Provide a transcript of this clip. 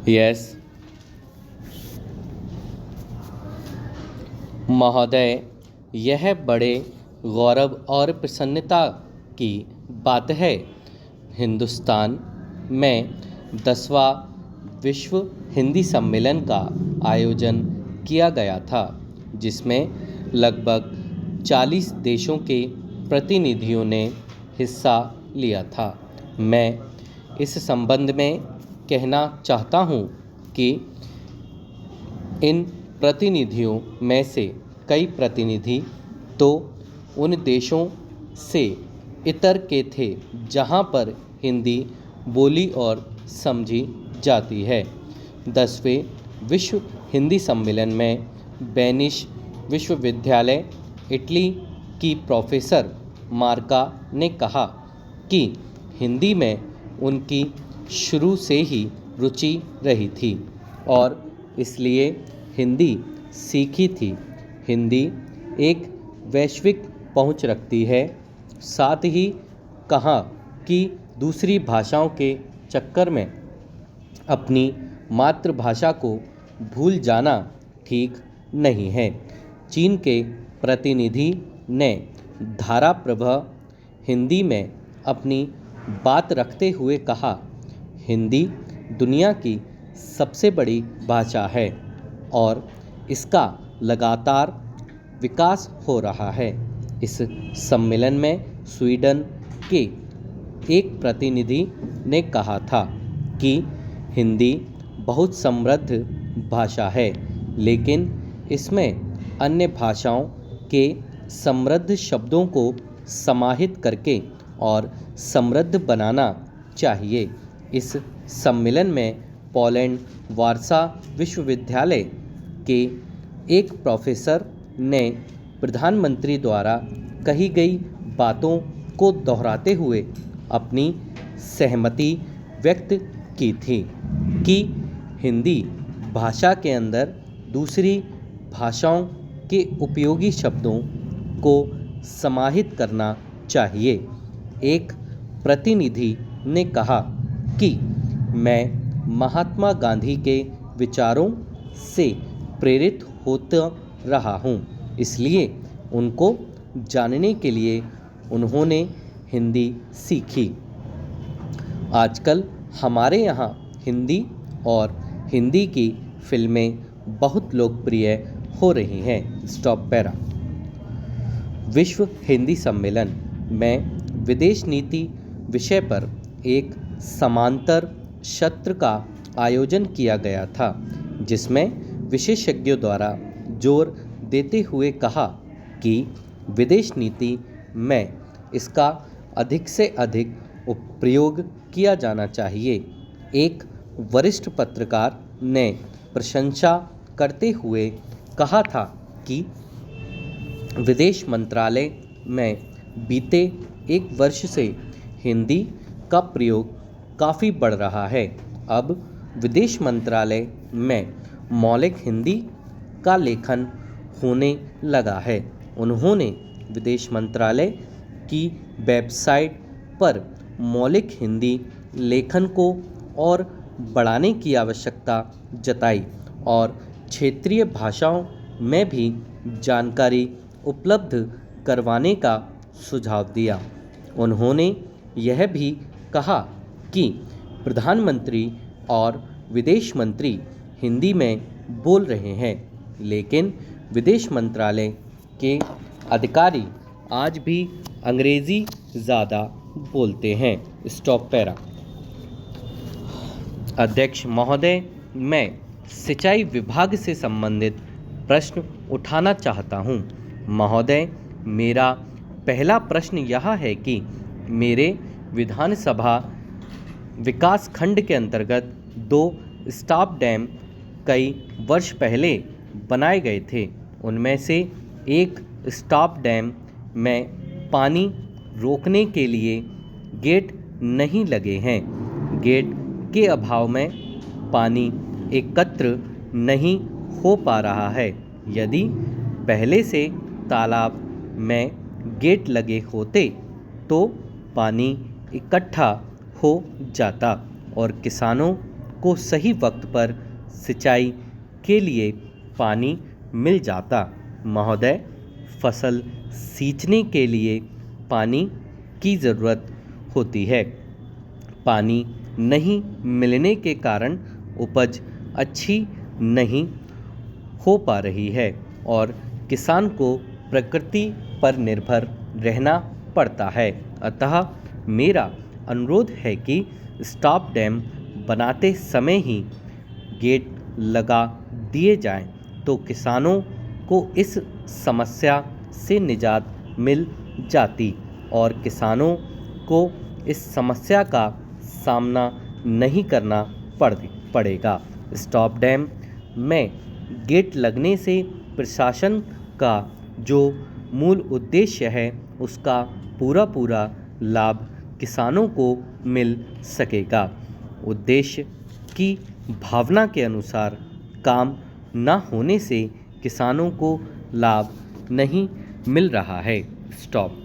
Yes महोदय, यह बड़े गौरव और प्रसन्नता की बात है। हिंदुस्तान में 10वां विश्व हिंदी सम्मेलन का आयोजन किया गया था, जिसमें लगभग 40 देशों के प्रतिनिधियों ने हिस्सा लिया था। मैं इस संबंध में कहना चाहता हूँ कि इन प्रतिनिधियों में से कई प्रतिनिधि तो उन देशों से इतर के थे जहाँ पर हिंदी बोली और समझी जाती है। 10वें विश्व हिंदी सम्मेलन में बेनिश विश्वविद्यालय इटली की प्रोफेसर मार्का ने कहा कि हिंदी में उनकी शुरू से ही रुचि रही थी और इसलिए हिंदी सीखी थी। हिंदी एक वैश्विक पहुंच रखती है। साथ ही कहा कि दूसरी भाषाओं के चक्कर में अपनी मातृभाषा को भूल जाना ठीक नहीं है। चीन के प्रतिनिधि ने धारा प्रभा हिंदी में अपनी बात रखते हुए कहा, हिंदी दुनिया की सबसे बड़ी भाषा है और इसका लगातार विकास हो रहा है। इस सम्मेलन में स्वीडन के एक प्रतिनिधि ने कहा था कि हिंदी बहुत समृद्ध भाषा है, लेकिन इसमें अन्य भाषाओं के समृद्ध शब्दों को समाहित करके और समृद्ध बनाना चाहिए। इस सम्मेलन में पोलैंड वारसा विश्वविद्यालय के एक प्रोफेसर ने प्रधानमंत्री द्वारा कही गई बातों को दोहराते हुए अपनी सहमति व्यक्त की थी कि हिंदी भाषा के अंदर दूसरी भाषाओं के उपयोगी शब्दों को समाहित करना चाहिए। एक प्रतिनिधि ने कहा कि मैं महात्मा गांधी के विचारों से प्रेरित होता रहा हूँ, इसलिए उनको जानने के लिए उन्होंने हिंदी सीखी। आजकल हमारे यहाँ हिंदी और हिंदी की फिल्में बहुत लोकप्रिय हो रही हैं। Stop para. विश्व हिंदी सम्मेलन में विदेश नीति विषय पर एक समांतर सत्र का आयोजन किया गया था, जिसमें विशेषज्ञों द्वारा जोर देते हुए कहा कि विदेश नीति में इसका अधिक से अधिक प्रयोग किया जाना चाहिए। एक वरिष्ठ पत्रकार ने प्रशंसा करते हुए कहा था कि विदेश मंत्रालय में बीते एक वर्ष से हिंदी का प्रयोग काफ़ी बढ़ रहा है। अब विदेश मंत्रालय में मौलिक हिंदी का लेखन होने लगा है। उन्होंने विदेश मंत्रालय की वेबसाइट पर मौलिक हिंदी लेखन को और बढ़ाने की आवश्यकता जताई और क्षेत्रीय भाषाओं में भी जानकारी उपलब्ध करवाने का सुझाव दिया। उन्होंने यह भी कहा कि प्रधानमंत्री और विदेश मंत्री हिंदी में बोल रहे हैं, लेकिन विदेश मंत्रालय के अधिकारी आज भी अंग्रेज़ी ज़्यादा बोलते हैं। Stop para. अध्यक्ष महोदय, मैं सिंचाई विभाग से संबंधित प्रश्न उठाना चाहता हूँ। महोदय, मेरा पहला प्रश्न यह है कि मेरे विधानसभा विकास खंड के अंतर्गत 2 स्टॉप डैम कई वर्ष पहले बनाए गए थे। उनमें से एक स्टॉप डैम में पानी रोकने के लिए गेट नहीं लगे हैं। गेट के अभाव में पानी एकत्र नहीं हो पा रहा है। यदि पहले से तालाब में गेट लगे होते तो पानी इकट्ठा हो जाता और किसानों को सही वक्त पर सिंचाई के लिए पानी मिल जाता। महोदय, फसल सींचने के लिए पानी की ज़रूरत होती है। पानी नहीं मिलने के कारण उपज अच्छी नहीं हो पा रही है और किसान को प्रकृति पर निर्भर रहना पड़ता है। अतः मेरा अनुरोध है कि स्टॉप डैम बनाते समय ही गेट लगा दिए जाएं, तो किसानों को इस समस्या से निजात मिल जाती और किसानों को इस समस्या का सामना नहीं करना पड़ेगा। स्टॉप डैम में गेट लगने से प्रशासन का जो मूल उद्देश्य है उसका पूरा लाभ किसानों को मिल सकेगा। उद्देश्य की भावना के अनुसार काम न होने से किसानों को लाभ नहीं मिल रहा है। स्टॉप।